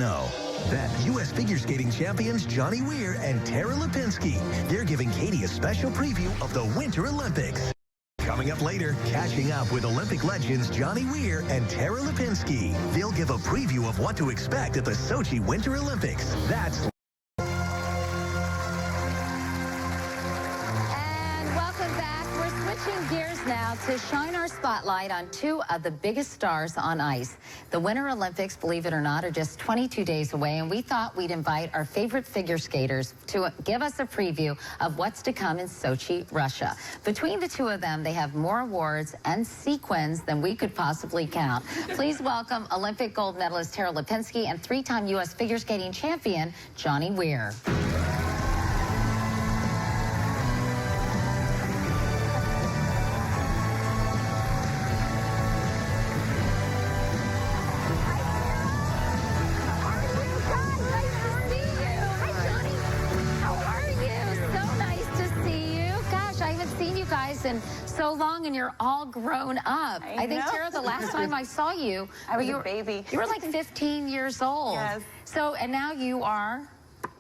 No, that U.S. figure skating champions Johnny Weir and Tara Lipinski. They're giving Katie a special preview of the Winter Olympics. Coming up later, catching up with Olympic legends Johnny Weir and Tara Lipinski. They'll give a preview of what to expect at the Sochi Winter Olympics. That's gears now to shine our spotlight on two of the biggest stars on ice. The Winter Olympics, believe it or not, are just 22 days away, and we thought we'd invite our favorite figure skaters to give us a preview of what's to come in Sochi, Russia. Between the two of them, they have more awards and sequins than we could possibly count. Please welcome Olympic gold medalist Tara Lipinski and three-time U.S. figure skating champion Johnny Weir. And so long, and you're all grown up. I think, Tara, the last time I saw you, I was a baby. You were like 15 years old. Yes. So, and now you are?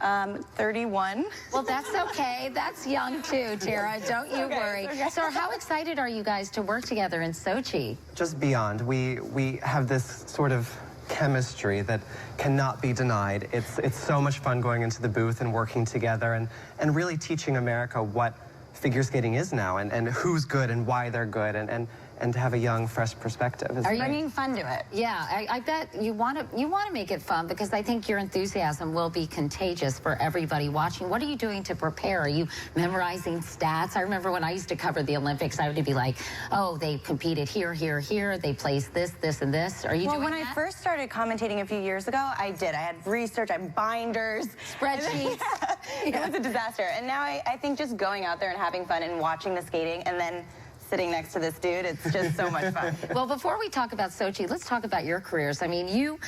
31. Well, that's okay. That's young too, Tara. Don't you worry. Okay. So how excited are you guys to work together in Sochi? Just beyond. We have this sort of chemistry that cannot be denied. It's so much fun going into the booth and working together and really teaching America what figure skating is now and who's good and why they're good and to have a young, fresh perspective. Are you bringing fun to it? Yeah, I bet you want to make it fun, because I think your enthusiasm will be contagious for everybody watching. What are you doing to prepare? Are you memorizing stats? I remember when I used to cover the Olympics, I would be like, oh, they competed here, here, here. They placed this, this, and this. Are you doing that? Well, when I first started commentating a few years ago, I did. I had research, I had binders, spreadsheets. It was a disaster. And now I think just going out there and having fun and watching the skating and then sitting next to this dude, it's just so much fun. Well, before we talk about Sochi, let's talk about your careers. I mean, you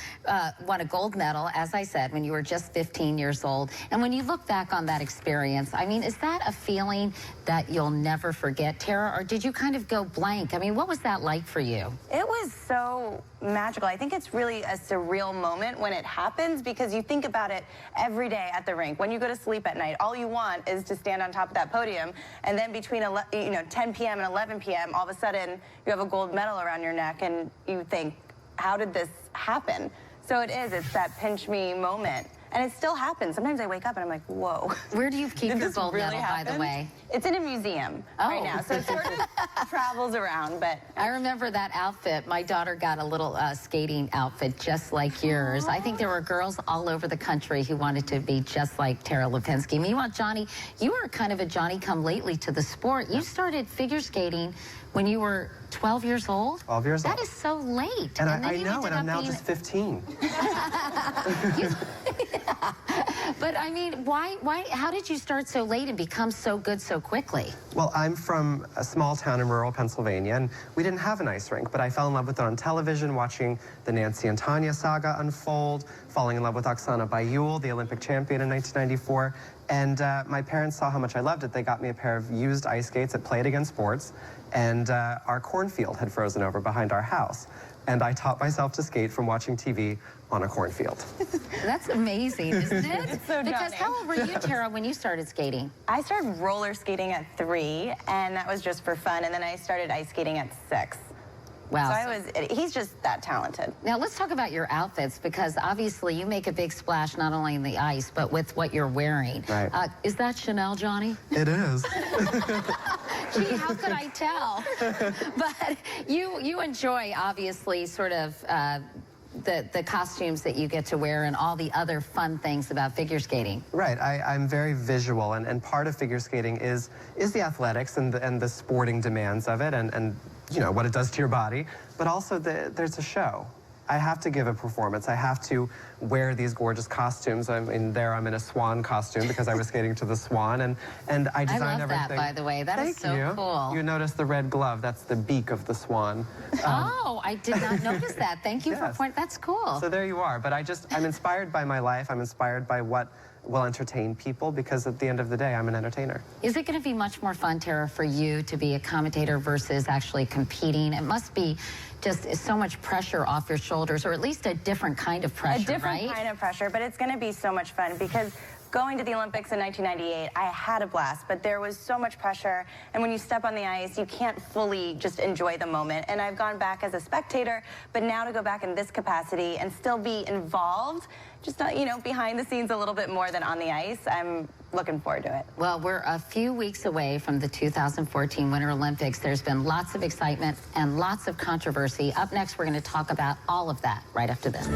won a gold medal, as I said, when you were just 15 years old. And when you look back on that experience, I mean, is that a feeling that you'll never forget, Tara, or did you kind of go blank? I mean, what was that like for you? It was so magical. I think it's really a surreal moment when it happens, because you think about it every day at the rink. When you go to sleep at night, all you want is to stand on top of that podium, and then between 10 p.m. and 11 p.m., all of a sudden you have a gold medal around your neck, and you think, how did this happen? So it's that pinch me moment. And it still happens. Sometimes I wake up and I'm like, whoa. Where do you keep your gold medal, by the way? It's in a museum right now, so it sort of travels around. But I remember that outfit. My daughter got a little skating outfit just like yours. I think there were girls all over the country who wanted to be just like Tara Lipinski. Meanwhile, Johnny, you were kind of a Johnny-come-lately to the sport. You started figure skating when you were 12 years old? 12 years old. That is so late. And I know, and I'm now just 15. But I mean, how did you start so late and become so good so quickly? Well, I'm from a small town in rural Pennsylvania, and we didn't have an ice rink, but I fell in love with it on television, watching the Nancy and Tanya saga unfold, falling in love with Oksana Bayul, the Olympic champion in 1994. And my parents saw how much I loved it. They got me a pair of used ice skates at Play It Again Sports, and our cornfield had frozen over behind our house. And I taught myself to skate from watching TV on a cornfield. That's amazing, isn't it? It's so because how old were you, Tara, when you started skating? I started roller skating at 3, and that was just for fun. And then I started ice skating at 6. Wow. So he's just that talented. Now let's talk about your outfits, because obviously you make a big splash not only in the ice, but with what you're wearing. Right. Is that Chanel, Johnny? It is. Gee, how could I tell? But you enjoy, obviously, sort of the costumes that you get to wear and all the other fun things about figure skating. Right. I'm very visual, and part of figure skating is the athletics and the sporting demands of it, and you know what it does to your body, but also there's a show. I have to give a performance. I have to wear these gorgeous costumes. I'm in a swan costume because I was skating to the swan, and I designed everything. I love that, by the way. That is so cool. You notice the red glove. That's the beak of the swan. Oh, I did not notice that. Thank you for pointing. That's cool. So there you are. But I'm inspired by my life. I'm inspired by what will entertain people, because at the end of the day, I'm an entertainer. Is it going to be much more fun, Tara, for you to be a commentator versus actually competing? It must be just so much pressure off your shoulders, or at least a different kind of pressure, right? Kind of pressure, but it's going to be so much fun because going to the Olympics in 1998, I had a blast, but there was so much pressure. And when you step on the ice, you can't fully just enjoy the moment. And I've gone back as a spectator, but now to go back in this capacity and still be involved, just not, you know, behind the scenes a little bit more than on the ice, I'm looking forward to it. Well, we're a few weeks away from the 2014 Winter Olympics. There's been lots of excitement and lots of controversy. Up next, we're going to talk about all of that right after this.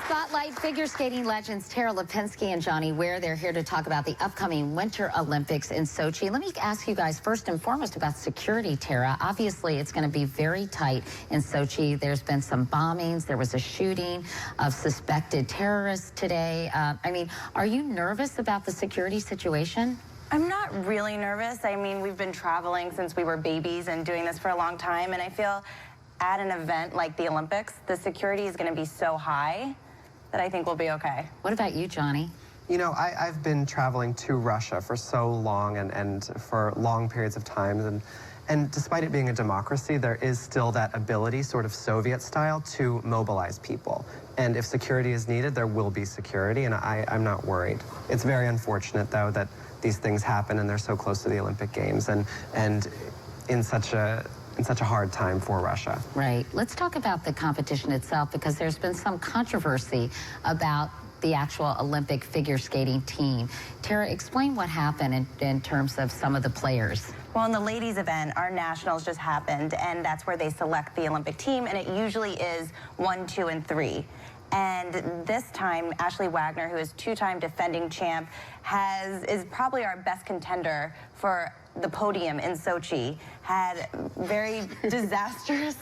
Spotlight figure skating legends Tara Lipinski and Johnny Weir. They're here to talk about the upcoming Winter Olympics in Sochi. Let me ask you guys first and foremost about security, Tara. Obviously, it's going to be very tight in Sochi. There's been some bombings. There was a shooting of suspected terrorists today. I mean, are you nervous about the security situation? I'm not really nervous. I mean, we've been traveling since we were babies and doing this for a long time, and I feel at an event like the Olympics, the security is going to be so high that I think we'll be okay. What about you, Johnny? You know, I've been traveling to Russia for so long and for long periods of time. And despite it being a democracy, there is still that ability, sort of Soviet style, to mobilize people. And if security is needed, there will be security, and I'm not worried. It's very unfortunate, though, that these things happen and they're so close to the Olympic Games and in such a hard time for Russia. Right. Let's talk about the competition itself, because there's been some controversy about the actual Olympic figure skating team. Tara, explain what happened in terms of some of the players. Well, in the ladies event, our nationals just happened, and that's where they select the Olympic team, and it usually is 1, 2, and 3. And this time, Ashley Wagner, who is two-time defending champ, is probably our best contender for the podium in Sochi, had very disastrous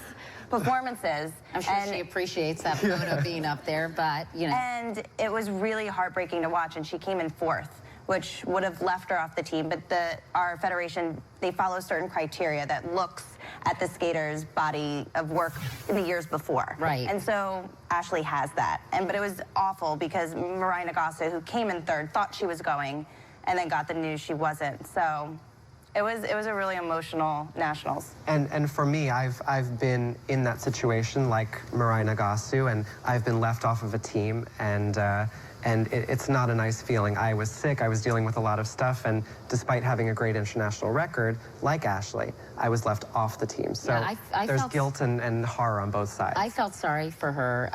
performances. I'm sure she appreciates that photo being up there, but, you know. And it was really heartbreaking to watch, and she came in 4th, which would have left her off the team. But our federation, they follow certain criteria that looks at the skater's body of work in the years before. Right. And so Ashley has that. But it was awful because Mirai Nagasu, who came in 3rd, thought she was going, and then got the news she wasn't. So it was a really emotional nationals. And for me, I've been in that situation like Mirai Nagasu, and I've been left off of a team, and it's not a nice feeling. I was sick, I was dealing with a lot of stuff, and despite having a great international record, like Ashley, I was left off the team. So yeah, I there's felt guilt and horror on both sides. I felt sorry for her,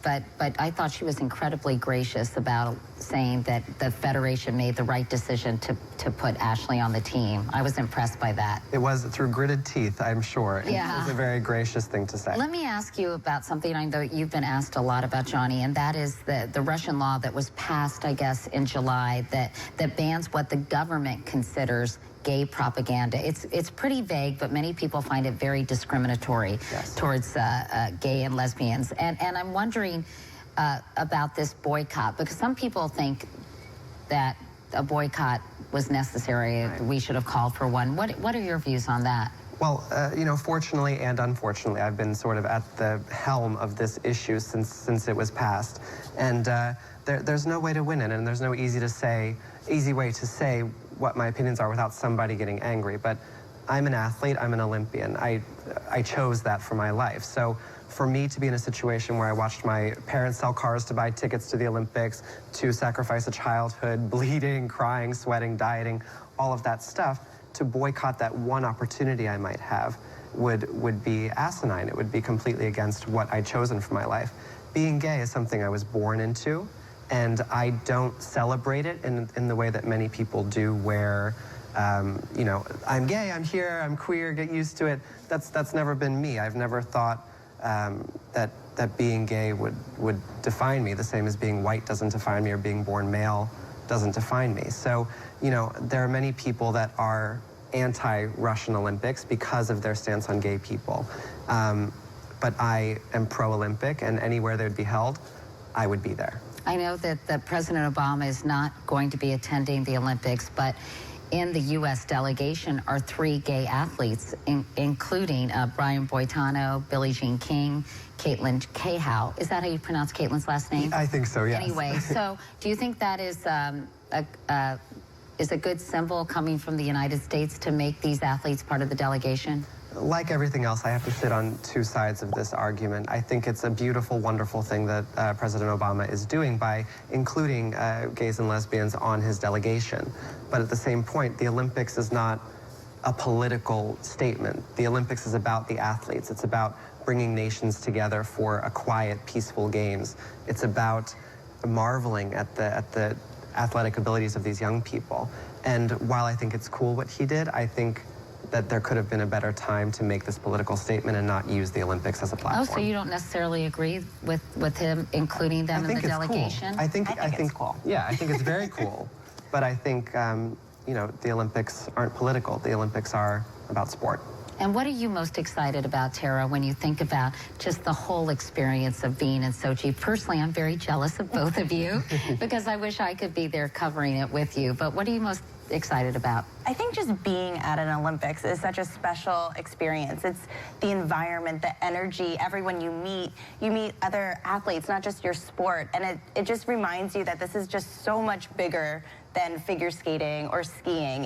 but I thought she was incredibly gracious about saying that the federation made the right decision to put Ashley on the team. I was impressed by that. It was through gritted teeth, I'm sure. Yeah. It was a very gracious thing to say. Let me ask you about something I know you've been asked a lot about, Johnny, and that is the Russian law that was passed, I guess, in July that bans what the government considers gay propaganda. It's pretty vague, but many people find it very discriminatory towards gay and lesbians. And I'm wondering about this boycott, because some people think that a boycott was necessary. Right. We should have called for one. What are your views on that? Well, you know, fortunately and unfortunately, I've been sort of at the helm of this issue since it was passed. And there's no way to win it, and there's no easy way to say what my opinions are without somebody getting angry. But I'm an athlete, I'm an Olympian. I chose that for my life. So for me to be in a situation where I watched my parents sell cars to buy tickets to the Olympics, to sacrifice a childhood, bleeding, crying, sweating, dieting, all of that stuff, to boycott that one opportunity I might have would be asinine. It would be completely against what I'd chosen for my life. Being gay is something I was born into, and I don't celebrate it in the way that many people do, where you know, I'm gay, I'm here, I'm queer, get used to it. That's never been me. I've never thought that being gay would define me, the same as being white doesn't define me, or being born male doesn't define me. So, you know, there are many people that are anti-Russian Olympics because of their stance on gay people. But I am pro-Olympic, and anywhere they'd be held, I would be there. I know that President Obama is not going to be attending the Olympics, but in the U.S. delegation are 3 gay athletes, including Brian Boitano, Billie Jean King, Caitlin Cahow. Is that how you pronounce Caitlin's last name? I think so, yes. Anyway, so do you think that is is a good symbol coming from the United States to make these athletes part of the delegation? Like everything else, I have to sit on two sides of this argument. I think it's a beautiful, wonderful thing that President Obama is doing by including gays and lesbians on his delegation. But at the same point, the Olympics is not a political statement. The Olympics is about the athletes. It's about bringing nations together for a quiet, peaceful games. It's about marveling at the athletic abilities of these young people. And while I think it's cool what he did, I think that there could have been a better time to make this political statement and not use the Olympics as a platform. Oh, so you don't necessarily agree with him including them in the delegation? Cool. I think it's cool. Yeah, I think it's very cool. But I think, you know, the Olympics aren't political. The Olympics are about sport. And what are you most excited about, Tara, when you think about just the whole experience of being in Sochi? Personally, I'm very jealous of both of you because I wish I could be there covering it with you. But what are you most excited about? I think just being at an Olympics is such a special experience. It's the environment, the energy, everyone you meet other athletes, not just your sport. And it just reminds you that this is just so much bigger than figure skating or skiing.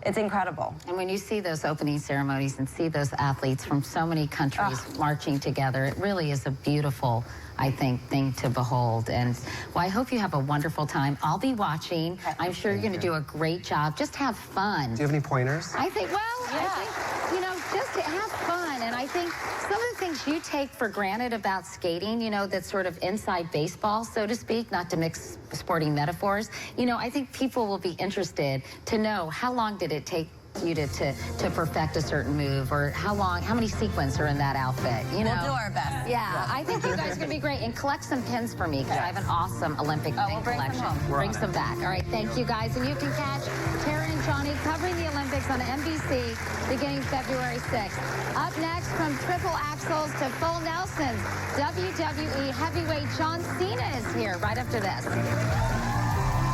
It's incredible. And when you see those opening ceremonies and see those athletes from so many countries marching together, it really is a beautiful, I think, thing to behold. And well, I hope you have a wonderful time. I'll be watching. I'm sure you're going to do a great job. Just have fun. Do you have any pointers? I think, I think, you know, just to have fun. And I think some of the things you take for granted about skating, you know, that's sort of inside baseball, so to speak, not to mix sporting metaphors, you know, I think people will be interested to know how long did it take you to perfect a certain move, or how many sequins are in that outfit, you know? We'll do our best. Yeah, I think you guys are going to be great. And collect some pins for me, because I have an awesome Olympic pin collection. Bring some back. All right, thank you guys. And you can catch Tara and Johnny covering the Olympics on NBC beginning February 6th. Up next, from triple axels to full Nelsons, WWE heavyweight John Cena is here right after this.